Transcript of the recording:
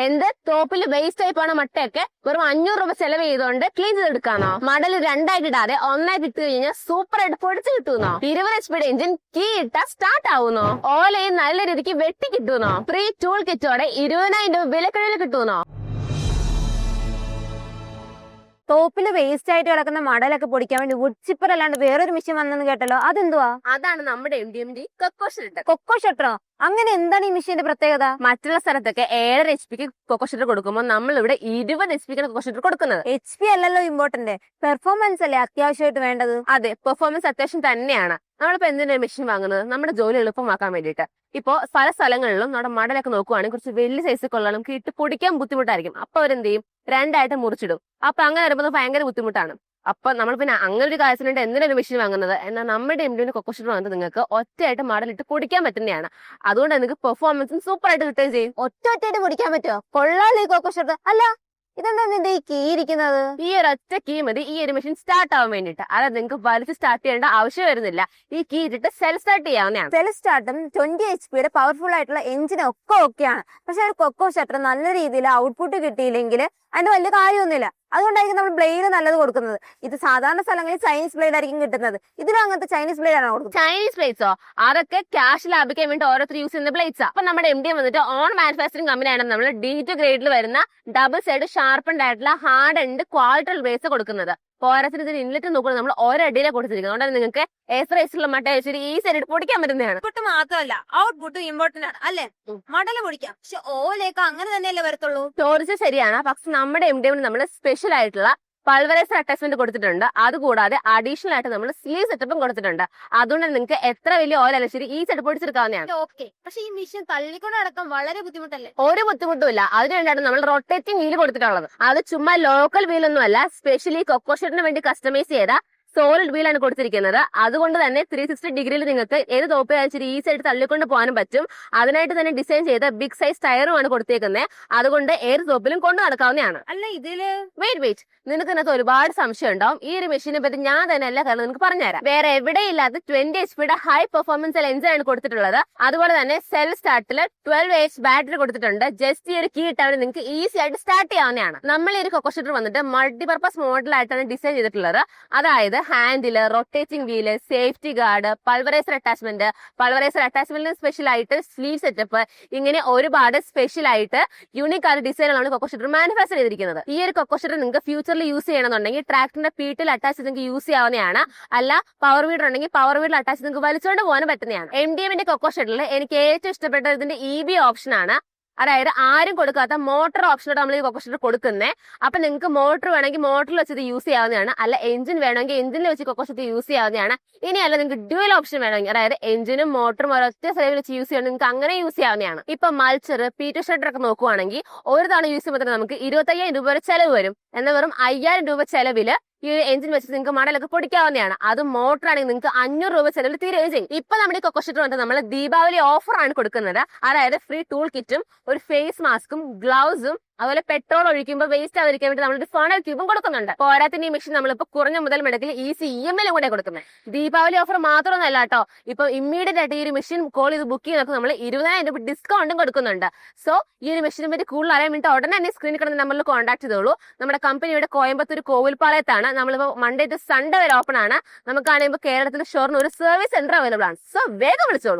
എന്ത് തോപ്പിൽ വേസ്റ്റ് ആയി പോണ മുട്ടയൊക്കെ വെറും 500 രൂപ ചെലവ് ചെയ്തുകൊണ്ട് ക്ലീൻ ചെയ്തെടുക്കാനോ? മടൽ രണ്ടായിട്ട് ഇടാതെ ഒന്നായിട്ട് ഇട്ട് കഴിഞ്ഞാൽ സൂപ്പർ ആയിട്ട് പൊടിച്ചു കിട്ടുന്നോ? 20 HP എഞ്ചിൻ കീ ഇട്ടാ സ്റ്റാർട്ട് ആവുന്നോ? ഓലയും നല്ല രീതിക്ക് വെട്ടി കിട്ടുന്നോ? ഫ്രീ ടൂൾ കിറ്റോടെ 20,000 രൂപ വിലക്കിഴിൽ കിട്ടുന്നോ? തോപ്പില് വേസ്റ്റ് ആയിട്ട് കിടക്കുന്ന മടലൊക്കെ പൊടിക്കാൻ വേണ്ടി വുഡ് ചിപ്പർ അല്ലാണ്ട് വേറൊരു മെഷീൻ വന്നെന്ന് കേട്ടല്ലോ, അതെന്തുവാ? അതാണ് നമ്മുടെ MD കൊക്കോ ഷട്ടർ. കൊക്കോ ഷട്ടറോ? അങ്ങനെ എന്താണ് ഈ മെഷീന്റെ പ്രത്യേകത? മറ്റുള്ള സ്ഥലത്തൊക്കെ 7 HP കൊക്കോ ഷട്ടർ കൊടുക്കുമ്പോൾ നമ്മൾ ഇവിടെ 20 HP കൊക്കോ ഷട്ടർ കൊടുക്കുന്നത്. HP അല്ലല്ലോ ഇമ്പോർട്ടന്റ്, പെർഫോമൻസ് അല്ലേ അത്യാവശ്യമായിട്ട് വേണ്ടത്. അതെ, പെർഫോമൻസ് അത്യാവശ്യം തന്നെയാണ്. നമ്മളിപ്പോ എന്തിനാണ് മെഷീൻ വാങ്ങുന്നത്? നമ്മുടെ ജോലി എളുപ്പമാക്കാൻ വേണ്ടിയിട്ട്. ഇപ്പോ പല സ്ഥലങ്ങളിലും നമ്മുടെ മടലൊക്കെ നോക്കുവാണെങ്കിൽ കുറച്ച് വലിയ സൈസ് കൊള്ളാം, നമുക്ക് ഇട്ട് പൊടിക്കാൻ ബുദ്ധിമുട്ടായിരിക്കും. അപ്പൊ അവരെന്ത് ചെയ്യും? രണ്ടായിട്ട് മുറിച്ചിടും. അപ്പൊ അങ്ങനെ വരുമ്പോൾ ഭയങ്കര ബുദ്ധിമുട്ടാണ്. അപ്പൊ നമ്മൾ പിന്നെ അങ്ങനെ ഒരു കാര്യത്തിനുണ്ട് എന്തിനൊരു മെഷീൻ വാങ്ങുന്നത്? എന്നാൽ നമ്മുടെ MD കൊക്കോ ഷട്ടർ വാങ്ങുന്നത് നിങ്ങൾക്ക് ഒറ്റയായിട്ട് മടലിട്ട് പൊടിക്കാൻ പറ്റുന്നതാണ്. അതുകൊണ്ട് നിങ്ങൾക്ക് പെർഫോമൻസും സൂപ്പർ ആയിട്ട് കിട്ടുകയും ചെയ്യും. ഒറ്റയായിട്ട് പൊടിക്കാൻ പറ്റുമോ? കൊള്ളാലോ ഈ കൊക്കോ ഷട്ടർ. അല്ല, ഇതെന്താ നിന്റെ ഈ കീ ഇരിക്കുന്നത്? ഈ ഒരു ഒറ്റ കീ മതി ഈ ഒരു മെഷീൻ സ്റ്റാർട്ട് ആവാൻ വേണ്ടിയിട്ട്. അതായത് നിങ്ങൾക്ക് വലിച്ച് സ്റ്റാർട്ട് ചെയ്യേണ്ട ആവശ്യം വരുന്നില്ല. ഈ കീ ഇട്ടിട്ട് സെൽഫ് സ്റ്റാർട്ട് ചെയ്യാവുന്നതാണ്. സെൽഫ് സ്റ്റാർട്ടും 20 HP പവർഫുൾ ആയിട്ടുള്ള എഞ്ചിനും ഒക്കെ ഓക്കെയാണ്. പക്ഷെ ഒരു കൊക്കോ ഷട്ടർ നല്ല രീതിയിൽ ഔട്ട്പുട്ട് കിട്ടിയില്ലെങ്കിൽ അതിന്റെ വലിയ കാര്യമൊന്നുമില്ല. അതുകൊണ്ടായിരിക്കും നമ്മൾ ബ്ലേഡ് നല്ലത് കൊടുക്കുന്നത്. ഇത് സാധാരണ സ്ഥലങ്ങളിൽ ചൈനീസ് ബ്ലേഡ് ആയിരിക്കും കിട്ടുന്നത്. ഇതിലും അങ്ങനത്തെ ചൈനീസ് ബ്ലേഡ് ആണ് കൊടുക്കുന്നത്. ചൈനീസ് ബ്ലേഡ്സോ? അതൊക്കെ ക്യാഷ് ലാഭിക്കാൻ വേണ്ടി ഓരോരുത്തർ യൂസ് ചെയ്യുന്ന ബ്ലേഡ്സാ. അപ്പൊ നമ്മുടെ MD വന്നിട്ട് ഓൺ മാനുഫാക്ചറിംഗ് കമ്പനിയാണ് നമ്മൾ D2 ഗ്രേഡിൽ വരുന്ന ഡബിൾ സൈഡ് ഷാർപ്പൻഡ് ആയിട്ടുള്ള ഹാർഡ് ആൻഡ് ക്വാളിറ്റി ബ്ലേഡ്സ് കൊടുക്കുന്നത്. പോരാത്തിന് ഇതിന് ഇൻലെറ്റ് നോക്കുന്നത് നമ്മൾ ഒരടിയിലെ കൊടുത്തിരിക്കുന്നത്. അതുകൊണ്ട് നിങ്ങൾക്ക് ഏസറൈസുള്ള മട്ട വെച്ചിട്ട് ഈസി ആയിട്ട് പൊടിക്കാൻ പറ്റുന്നതാണ്. ഇൻപുട്ട് മാത്രമല്ല ഔട്ട്പുട്ടും ഇമ്പോർട്ടന്റ് ആണ് അല്ലേ? മടല പൊടിക്കാം, പക്ഷെ ഓലേക്ക് അങ്ങനെ തന്നെയല്ലേ വരത്തുള്ളൂ. ചോദിച്ചത് ശരിയാണ്. പക്ഷെ നമ്മുടെ MD നമ്മൾ സ്പെഷ്യൽ ആയിട്ടുള്ള പൾവറൈസർ അറ്റാച്ച്മെന്റ് കൊടുത്തിട്ടുണ്ട്. അതുകൂടാതെ അഡീഷണൽ ആയിട്ട് നമ്മൾ സ്ലീവ് സെറ്റപ്പും കൊടുത്തിട്ടുണ്ട്. അതുകൊണ്ട് നിങ്ങൾക്ക് എത്ര വലിയ ഓയിൽ അല്ല ശരി ഈസി ആയിട്ട് പൊടിച്ചെടുക്കാവുന്നതാണ്. ഓക്കെ, പക്ഷെ ഈ മെഷീൻ തള്ളിക്കൊണ്ട് നടക്കാൻ വളരെ ബുദ്ധിമുട്ടല്ലേ? ഒരു ബുദ്ധിമുട്ടുമില്ല. അതിനുവേണ്ടിയാണ് നമ്മൾ റൊട്ടേറ്റിംഗ് വീല് കൊടുത്തിട്ടുള്ളത്. അത് ചുമ്മാ ലോക്കൽ വീലൊന്നും അല്ല, സ്പെഷ്യലി കൊക്കോ ഷട്ടറിന് വേണ്ടി കസ്റ്റമൈസ് ചെയ്ത സോളിഡ് വീലാണ് കൊടുത്തിരിക്കുന്നത്. അതുകൊണ്ട് തന്നെ 360 ഡിഗ്രിയിൽ നിങ്ങൾക്ക് ഏത് തോപ്പ് അയച്ചിട്ട് ഈസി ആയിട്ട് തള്ളിക്കൊണ്ട് പോകാനും പറ്റും. അതിനായിട്ട് തന്നെ ഡിസൈൻ ചെയ്ത ബിഗ് സൈസ് ടയറുമാണ് കൊടുത്തേക്കുന്നത്. അതുകൊണ്ട് ഏത് തോപ്പിലും കൊണ്ടു നടക്കാവുന്നതാണ്. അല്ല ഇതില് വെയിറ്റ് നിനക്ക് ഇതിനകത്ത് ഒരുപാട് സംശയം ഉണ്ടാവും. ഈ ഒരു മെഷീനെ പറ്റി ഞാൻ തന്നെ എല്ലാ കാരണം നിനക്ക് പറഞ്ഞുതരാം. വേറെ എവിടെയില്ലാത്ത 20 HP ഹൈ പെർഫോമൻസ് എഞ്ചിനാണ് കൊടുത്തിട്ടുള്ളത്. അതുപോലെ തന്നെ സെൽഫ് സ്റ്റാർട്ടിൽ 12 H ബാറ്ററി കൊടുത്തിട്ടുണ്ട്. ജസ്റ്റ് ഈ ഒരു കീ ഇട്ടാൽ നിങ്ങൾക്ക് ഈസി ആയിട്ട് സ്റ്റാർട്ട് ചെയ്യാവുന്നതാണ്. നമ്മൾ ഈ ഒരു കൊക്കോ ഷട്ടർ വന്നിട്ട് മൾട്ടിപർപ്പസ് മോഡലായിട്ടാണ് ഡിസൈൻ ചെയ്തിട്ടുള്ളത്. അതായത് handle, rotating wheel, safety guard, pulveriser അറ്റാച്ച്മെന്റിന് സ്പെഷ്യൽ ആയിട്ട് സ്ലീവ് സെറ്റപ്പ്, ഇങ്ങനെ ഒരുപാട് സ്പെഷ്യൽ ആയിട്ട് യൂണിക് ആയ ഡിസൈനുകളാണ് കൊക്കോ ഷട്ടർ മാനുഫാക്ചർ ചെയ്തിരിക്കുന്നത്. ഈ ഒരു കൊക്കോ ഷട്ടർ നിങ്ങൾക്ക് ഫ്യൂച്ചറിൽ യൂസ് ചെയ്യണമെന്നുണ്ടെങ്കിൽ ട്രാക്ടറിന്റെ പീട്ടിൽ അറ്റാച്ച് ചെയ്ത് നിങ്ങൾക്ക് യൂസ് ചെയ്യാവുന്നതാണ്. അല്ല പവർ വീഡർ ഉണ്ടെങ്കിൽ പവർ വീഡിൽ അറ്റാച്ച് നിങ്ങൾക്ക് വലിച്ചുകൊണ്ട് പോകാനും പറ്റുന്നതാണ്. MD കൊക്കോ ഷട്ടറിൽ എനിക്ക് ഏറ്റവും ഇഷ്ടപ്പെട്ടത് ഇതിന്റെ EB ഓപ്ഷൻ ആണ്. അതായത് ആരും കൊടുക്കാത്ത മോട്ടോർ ഓപ്ഷനോട് നമ്മൾ ഈ കൊക്കോ ഷട്ടർ കൊടുക്കുന്നത്. അപ്പൊ നിങ്ങൾക്ക് മോട്ടോർ വേണമെങ്കിൽ മോട്ടറിൽ വെച്ചത് യൂസ് ചെയ്യാവുന്നതാണ്. അല്ല എഞ്ചിൻ വേണമെങ്കിൽ എഞ്ചിനിൽ വെച്ച് കൊക്കോ ഷട്ടർ യൂസ് ചെയ്യാവുന്നതാണ്. ഇനി അല്ല നിങ്ങൾക്ക് ഡ്യുവൽ ഓപ്ഷൻ വേണമെങ്കിൽ, അതായത് എഞ്ചിനും മോട്ടറും ഒരൊറ്റ സൈഡിൽ വെച്ച് യൂസ് ചെയ്യണമെങ്കിൽ നിങ്ങൾക്ക് അങ്ങനെ യൂസ് ചെയ്യാവുന്നതാണ്. ഇപ്പൊ മൾച്ചർ, പീറ്റർ ഷട്ടർ ഒക്കെ നോക്കുവാണെങ്കിൽ ഒരു തവണ യൂസ് ചെയ്യുമ്പോൾ നമുക്ക് 25,000 രൂപ വരെ ചെലവ് വരും. എന്നാൽ വെറും 5,000 രൂപ ചെലവില് ഈ ഒരു എഞ്ചിൻ വെച്ചിട്ട് നിങ്ങൾക്ക് മടലൊക്കെ പൊടിക്കാവുന്നതാണ്. അത് മോട്ടർ ആണെങ്കിൽ നിങ്ങൾക്ക് 500 രൂപ ചെലവിൽ തീരുകയും ചെയ്യും. ഇപ്പൊ നമ്മുടെ ഈ കൊക്കോ ഷട്ടർ വന്നിട്ട് നമ്മൾ ദീപാവലി ഓഫർ ആണ് കൊടുക്കുന്നത്. അതായത് ഫ്രീ ടൂൾ കിറ്റും ഒരു ഫേസ് മാസ്കും ഗ്ലൗസും അതുപോലെ പെട്രോൾ ഒഴിക്കുമ്പോൾ വേസ്റ്റ് ആവാതിരിക്കാൻ വേണ്ടി നമ്മളൊരു ഫണൽ ക്യൂബും കൊടുക്കുന്നുണ്ട്. പോരാത്തിന് ഈ മെഷീൻ നമ്മളിപ്പോ കുറഞ്ഞ മുതൽ മുടക്കിൽ ഈസി EMI കൂടെ കൊടുക്കുന്നത്. ദീപാവലി ഓഫർ മാത്രമൊന്നല്ല കേട്ടോ, ഇപ്പൊ ഇമ്മീഡിയറ്റ് ആയിട്ട് ഈ ഒരു മെഷീൻ കോൾ ചെയ്ത് ബുക്ക് ചെയ്യുന്നവർക്ക് നമ്മൾ 20,000 രൂപ ഡിസ്കൗണ്ടും കൊടുക്കുന്നുണ്ട്. സോ ഈ ഒരു മെഷീനെ പറ്റി കൂടുതൽ അറിയാൻ വേണ്ടി ഉടനെ തന്നെ സ്ക്രീനിൽ കിടന്ന് നമ്പറിൽ കോൺടാക്ട് ചെയ്തോളൂ. നമ്മുടെ കമ്പനിയുടെ കോയമ്പത്തൂർ കോവിൽപ്പാളയത്താണ്. നമ്മളിപ്പോ മൺഡേ ടു സൺഡേ വരെ ഓപ്പൺ ആണ്. നമുക്കാണെങ്കിൽ കേരളത്തിൽ ഷൊർണൂർ ഒരു സർവീസ് സെന്റർ അവൈലബിൾ ആണ്. സോ വേഗം വിളിച്ചോളൂ.